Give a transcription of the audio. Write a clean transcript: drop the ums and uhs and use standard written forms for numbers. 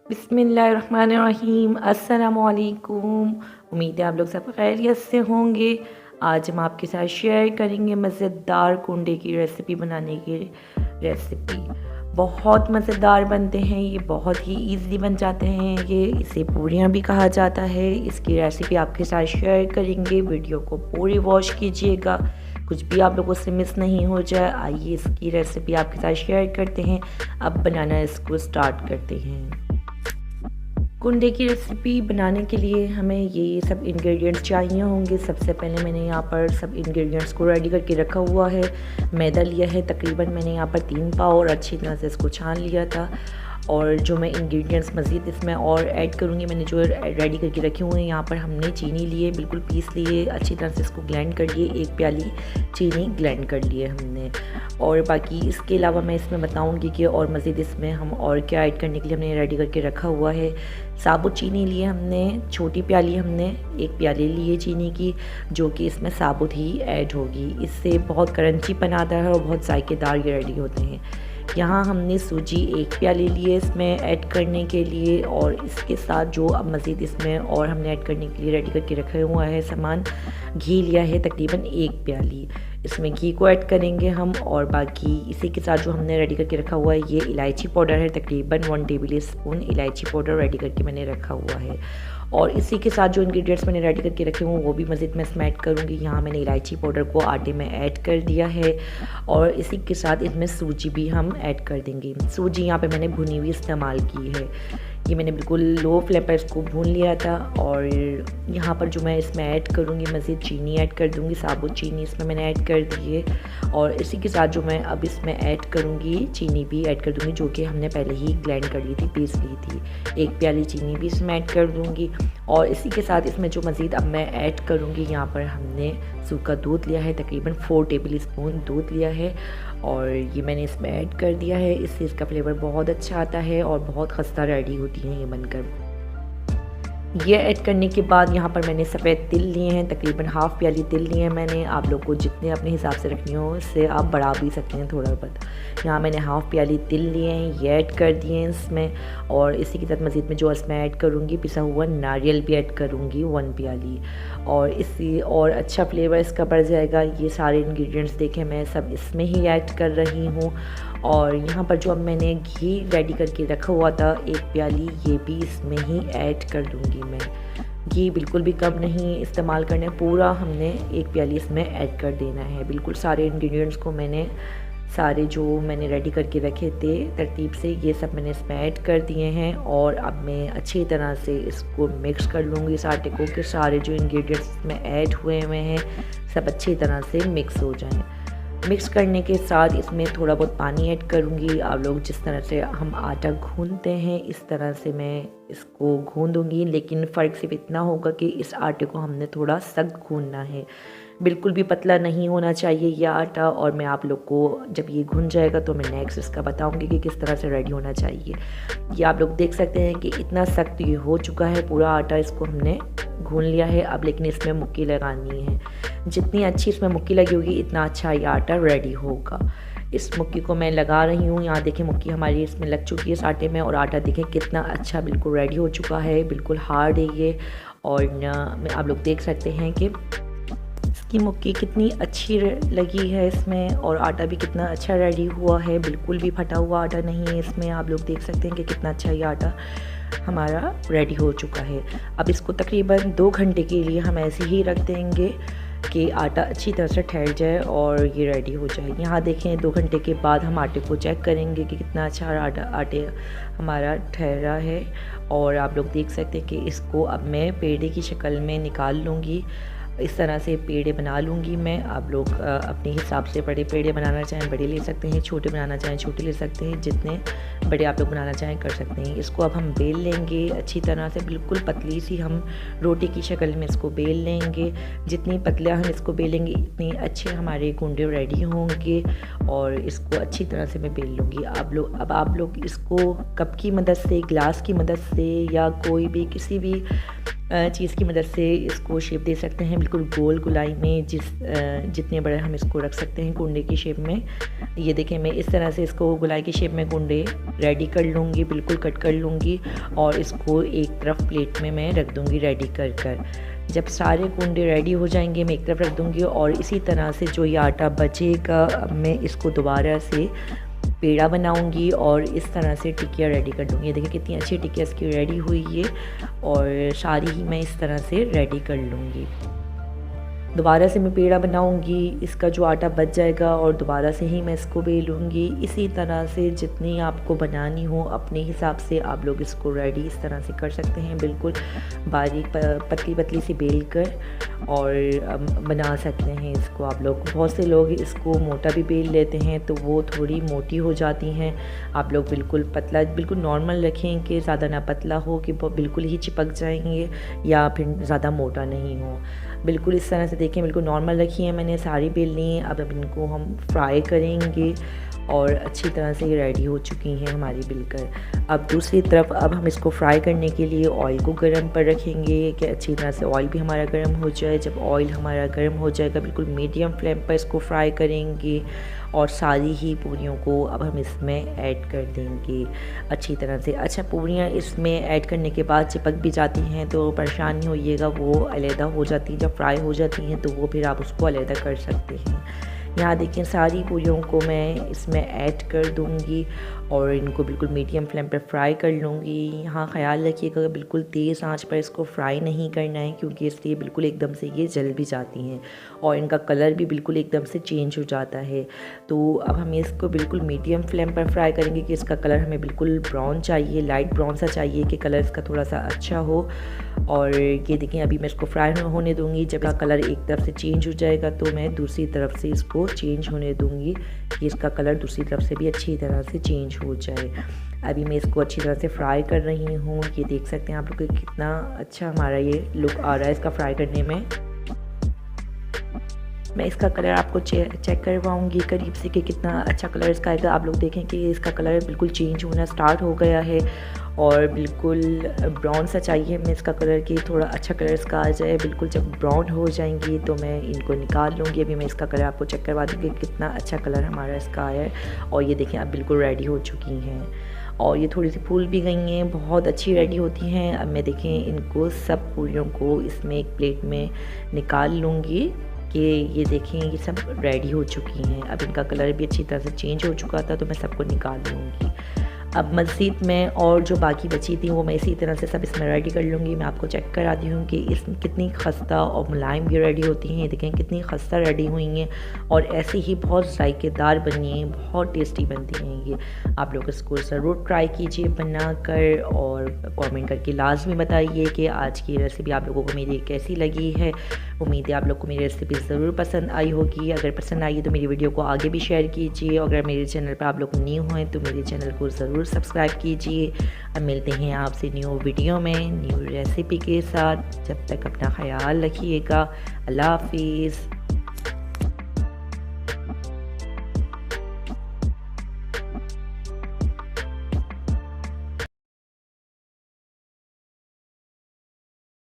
बिस्मिल्लाहिर्रहमानिर्रहीम। अस्सलामुअलैकुम। उम्मीद है आप लोग सब खैरियत से होंगे। आज हम आपके साथ शेयर करेंगे मज़ेदार कुंडे की रेसिपी बनाने की रेसिपी। बहुत मज़ेदार बनते हैं ये, बहुत ही इजीली बन जाते हैं ये। इसे पूरियाँ भी कहा जाता है। इसकी रेसिपी आपके साथ शेयर करेंगे, वीडियो को पूरी वॉच कीजिएगा, कुछ भी आप लोगों से मिस नहीं हो जाए। आइए इसकी रेसिपी आपके साथ शेयर करते हैं। अब बनाना इसको स्टार्ट करते हैं। कुंडे की रेसिपी बनाने के लिए हमें ये सब इंग्रेडिएंट्स चाहिए होंगे। सबसे पहले मैंने यहाँ पर सब इंग्रेडिएंट्स को रेडी करके रखा हुआ है। मैदा लिया है तकरीबन मैंने यहाँ पर 3 पाव और अच्छी तरह से इसको छान लिया था। और जो मैं इंग्रेडिएंट्स मज़ीद इसमें और ऐड करूँगी, मैंने जो रेडी करके रखे हुए हैं, यहाँ पर हमने चीनी लिए, बिल्कुल पीस लिए, अच्छी तरह से इसको ग्राइंड कर लिए। 1 प्याली चीनी ग्राइंड कर लिए हमने। और बाकी इसके अलावा मैं इसमें बताऊंगी कि और मज़ीद इसमें हम और क्या ऐड करने के लिए हमने रेडी करके रखा हुआ है। साबुत चीनी लिए हमने, छोटी प्याली हमने 1 प्याली लिए चीनी की, जो कि इसमें साबुत ही ऐड होगी। इससे बहुत क्रंचीपन आता है और बहुत जायकेदार ये रेडी होते हैं। यहाँ हमने सूजी 1 प्याली लिए इसमें ऐड करने के लिए। और इसके साथ जो अब मज़ीद इसमें और हमने ऐड करने के लिए रेडी करके रखा हुआ है सामान, घी लिया है तकरीबन 1 प्याली, इसमें घी को ऐड करेंगे हम। और बाकी इसी के साथ जो हमने रेडी करके रखा हुआ है, ये इलायची पाउडर है, तकरीबन 1 टेबल स्पून इलायची पाउडर रेडी करके मैंने रखा हुआ है। और इसी के साथ जो इंग्रेडिएंट्स मैंने रेडी करके रखे हुए वो भी मज़ीद मैं इसमें ऐड करूँगी। यहाँ मैंने इलायची पाउडर को आटे में ऐड कर दिया है। और इसी के साथ इसमें सूजी भी हम ऐड कर देंगे। सूजी यहाँ पे मैंने भुनी हुई इस्तेमाल की है। ये मैंने बिल्कुल लो फ्लेम पर इसको भून लिया था। और यहाँ पर जो मैं इसमें ऐड करूँगी, मज़ीद चीनी ऐड कर दूँगी, साबुत चीनी इसमें मैंने ऐड कर दी है। और इसी के साथ जो मैं अब इसमें ऐड करूँगी, चीनी भी ऐड कर दूँगी, जो कि हमने पहले ही ग्राइंड कर ली थी, पीस ली थी। 1 प्याली चीनी भी इसमें ऐड कर दूँगी। और इसी के साथ इसमें जो मज़ीद अब मैं ऐड करूँगी, यहाँ पर हमने सूखा दूध लिया है, तकरीबन 4 टेबल स्पून दूध लिया है। और ये मैंने इसमें ऐड कर दिया है। इससे इसका फ्लेवर बहुत अच्छा आता है और बहुत खस्ता रेडी होती है ये बनकर। ये ऐड करने के बाद यहाँ पर मैंने सफ़ेद तिल लिए हैं, तकरीबन हाफ़ प्याली तिल लिए हैं मैंने। आप लोग को जितने अपने हिसाब से रखनी हो उससे आप बढ़ा भी सकते हैं थोड़ा बहुत। यहाँ मैंने हाफ़ प्याली तिल लिए हैं, ये ऐड कर दिए हैं इसमें। और इसी के साथ मज़ीद में जो इसमें ऐड करूँगी, पिसा हुआ नारियल भी ऐड करूँगी 1 प्याली। और इससे और अच्छा फ्लेवर इसका बढ़ जाएगा। ये सारे इंग्रेडिएंट्स देखें मैं सब इसमें ही ऐड कर रही हूँ। और यहाँ पर जो अब मैंने घी रेडी करके रखा हुआ था 1 प्याली, ये भी इसमें ही ऐड कर दूँगी मैं। घी बिल्कुल भी कम नहीं इस्तेमाल करना है, पूरा हमने 1 प्याली इसमें ऐड कर देना है। बिल्कुल सारे इंग्रेडिएंट्स को मैंने सारे जो मैंने रेडी करके रखे थे तरतीब से, ये सब मैंने इसमें ऐड कर दिए हैं। और अब मैं अच्छी तरह से इसको मिक्स कर लूँगी इस आटे को, कि सारे जो इंग्रेडिएंट्स इसमें ऐड हुए हैं सब अच्छी तरह से मिक्स हो जाएं। मिक्स करने के साथ इसमें थोड़ा बहुत पानी ऐड करूँगी। आप लोग जिस तरह से हम आटा गूंथते हैं इस तरह से मैं इसको गूंथ दूँगी, लेकिन फ़र्क सिर्फ इतना होगा कि इस आटे को हमने थोड़ा सख्त गूंथना है, बिल्कुल भी पतला नहीं होना चाहिए यह आटा। और मैं आप लोग को जब ये घुन जाएगा तो मैं नेक्स्ट इसका बताऊंगी कि किस तरह से रेडी होना चाहिए। ये आप लोग देख सकते हैं कि इतना सख्त ये हो चुका है पूरा आटा, इसको हमने घून लिया है। अब लेकिन इसमें मुक्की लगानी है, जितनी अच्छी इसमें मुक्की लगी होगी इतना अच्छा ये आटा रेडी होगा। इस मुक्की को मैं लगा रही हूँ। यहाँ देखें मुक्की हमारी इसमें लग चुकी है इस आटे में। और आटा देखें कितना अच्छा बिल्कुल रेडी हो चुका है, बिल्कुल हार्ड है ये। और मैं आप लोग देख सकते हैं कि इसकी मुक्की कितनी अच्छी लगी है इसमें, और आटा भी कितना अच्छा रेडी हुआ है, बिल्कुल भी फटा हुआ आटा नहीं है इसमें। आप लोग देख सकते हैं कि कितना अच्छा ये आटा हमारा रेडी हो चुका है। अब इसको तकरीबन 2 घंटे के लिए हम ऐसे ही रख देंगे कि आटा अच्छी तरह से ठहर जाए और ये रेडी हो जाए। यहाँ देखें 2 घंटे के बाद हम आटे को चेक करेंगे कि कितना अच्छा आटे हमारा ठहरा है। और आप लोग देख सकते हैं कि इसको अब मैं पेड़े की शक्ल में निकाल लूँगी। इस तरह से पेड़े बना लूँगी मैं। आप लोग अपने हिसाब से बड़े पेड़े बनाना चाहें बड़े ले सकते हैं, छोटे बनाना चाहें छोटे ले सकते हैं, जितने बड़े आप लोग बनाना चाहें कर सकते हैं। इसको अब हम बेल लेंगे अच्छी तरह से, बिल्कुल पतली सी हम रोटी की शक्ल में इसको बेल लेंगे। जितनी पतला हम इसको बेलेंगे इतनी अच्छे हमारे कुंडे रेडी होंगे। और इसको अच्छी तरह से मैं बेल लूँगी। अब आप लोग इसको कप की मदद से, ग्लास की मदद से, या कोई भी किसी भी चीज़ की मदद से इसको शेप दे सकते हैं, बिल्कुल गोल गुलाई में जितने बड़े हम इसको रख सकते हैं कुंडे की शेप में। ये देखें, मैं इस तरह से इसको गुलाई की शेप में कुंडे रेडी कर लूँगी, बिल्कुल कट कर लूँगी और इसको एक तरफ प्लेट में मैं रख दूँगी रेडी कर कर। जब सारे कुंडे रेडी हो जाएंगे मैं एक तरफ रख दूँगी और इसी तरह से जो ये आटा बचेगा अब मैं इसको दोबारा से पेड़ा बनाऊंगी और इस तरह से टिकिया रेडी कर दूँगी। देखिए कितनी अच्छी टिकिया इसकी रेडी हुई है और सारी ही मैं इस तरह से रेडी कर लूँगी। दोबारा से मैं पेड़ा बनाऊंगी, इसका जो आटा बच जाएगा और दोबारा से ही मैं इसको बेलूँगी। इसी तरह से जितनी आपको बनानी हो अपने हिसाब से आप लोग इसको रेडी इस तरह से कर सकते हैं, बिल्कुल बारीक पतली पतली सी बेल कर और बना सकते हैं इसको आप लोग। बहुत से लोग इसको मोटा भी बेल लेते हैं तो वो थोड़ी मोटी हो जाती हैं। आप लोग बिल्कुल पतला, बिल्कुल नॉर्मल रखें कि ज़्यादा ना पतला हो कि बिल्कुल ही चिपक जाएंगे या फिर ज़्यादा मोटा नहीं हो। बिल्कुल इस तरह से देखिए, बिल्कुल नॉर्मल रखी है मैंने, सारी बेल ली है। अब इनको हम फ्राई करेंगे और अच्छी तरह से ये रेडी हो चुकी हैं हमारी बिलकर। अब दूसरी तरफ अब हम इसको फ्राई करने के लिए ऑयल को गर्म पर रखेंगे कि अच्छी तरह से ऑयल भी हमारा गर्म हो जाए। जब ऑयल हमारा गर्म हो जाएगा बिल्कुल मीडियम फ्लेम पर इसको फ्राई करेंगे और सारी ही पूरियों को अब हम इसमें ऐड कर देंगे अच्छी तरह से। अच्छा, पूरियाँ इसमें ऐड करने के बाद चिपक भी जाती हैं तो परेशान नहीं होइएगा, वो अलहदा हो जाती हैं। जब फ्राई हो जाती हैं तो वो फिर आप उसको अलहदा कर सकते हैं। यहाँ देखिए सारी पूरियों को मैं इसमें ऐड कर दूँगी और इनको बिल्कुल मीडियम फ्लेम पर फ्राई कर लूँगी। यहाँ ख़याल रखिएगा बिल्कुल तेज़ आंच पर इसको फ्राई नहीं करना है क्योंकि इसलिए बिल्कुल एकदम से ये जल भी जाती हैं और इनका कलर भी बिल्कुल एकदम से चेंज हो जाता है। तो अब हम इसको बिल्कुल मीडियम फ्लेम पर फ्राई करेंगे कि इसका कलर हमें बिल्कुल ब्राउन चाहिए, लाइट ब्राउन सा चाहिए कि कलर इसका थोड़ा सा अच्छा हो। और ये देखें अभी मैं इसको फ्राई होने दूँगी। जब इसका कलर एक तरफ से चेंज हो जाएगा तो मैं दूसरी तरफ से इसको चेंज होने दूँगी कि इसका कलर दूसरी तरफ से भी अच्छी तरह से चेंज हो जाए। अभी मैं इसको अच्छी तरह से फ्राई कर रही हूँ। ये देख सकते हैं आप लोग कितना अच्छा हमारा ये लुक आ रहा है इसका फ्राई करने में। मैं इसका कलर आपको चेक करवाऊँगी करीब से कि कितना अच्छा कलर इसका आएगा। आप लोग देखें कि इसका कलर बिल्कुल चेंज होना स्टार्ट हो गया है और बिल्कुल ब्राउन सा चाहिए मैं इसका कलर कि थोड़ा अच्छा कलर इसका आ जाए। बिल्कुल जब ब्राउन हो जाएंगी तो मैं इनको निकाल लूँगी। अभी मैं इसका कलर आपको चेक करवा दूँगी कितना अच्छा कलर हमारा इसका आया है। और ये देखें अब बिल्कुल रेडी हो चुकी हैं और ये थोड़ी सी फूल भी गई हैं, बहुत अच्छी रेडी होती हैं। अब मैं देखें इनको सब पूरियों को इसमें एक प्लेट में निकाल लूँगी कि ये देखें ये सब रेडी हो चुकी हैं। अब इनका कलर भी अच्छी तरह से चेंज हो चुका था तो मैं सबको निकाल लूँगी। अब मज़ीद में और जो बाकी बची थी वो मैं इसी तरह से सब इसमें रेडी कर लूँगी। मैं आपको चेक करा दी हूँ कि इस कितनी खस्ता और मुलायम भी रेडी होती हैं। देखें कितनी खस्ता रेडी हुई हैं और ऐसी ही बहुत जायकेदार बनी हैं, बहुत टेस्टी बनती हैं ये। आप लोग इसको ज़रूर ट्राई कीजिए बना कर और कमेंट करके लाजमी बताइए कि आज की रेसिपी आप लोगों को मेरी कैसी लगी है। उम्मीद है आप लोग को मेरी रेसिपी ज़रूर पसंद आई होगी। अगर पसंद आई है तो मेरी वीडियो को आगे भी शेयर कीजिए। अगर मेरे चैनल पर आप लोग न्यू हैं तो मेरे चैनल को ज़रूर सब्सक्राइब कीजिए। अब मिलते हैं आपसे न्यू वीडियो में न्यू रेसिपी के साथ। जब तक अपना ख्याल रखिएगा। अल्लाह हाफिज़।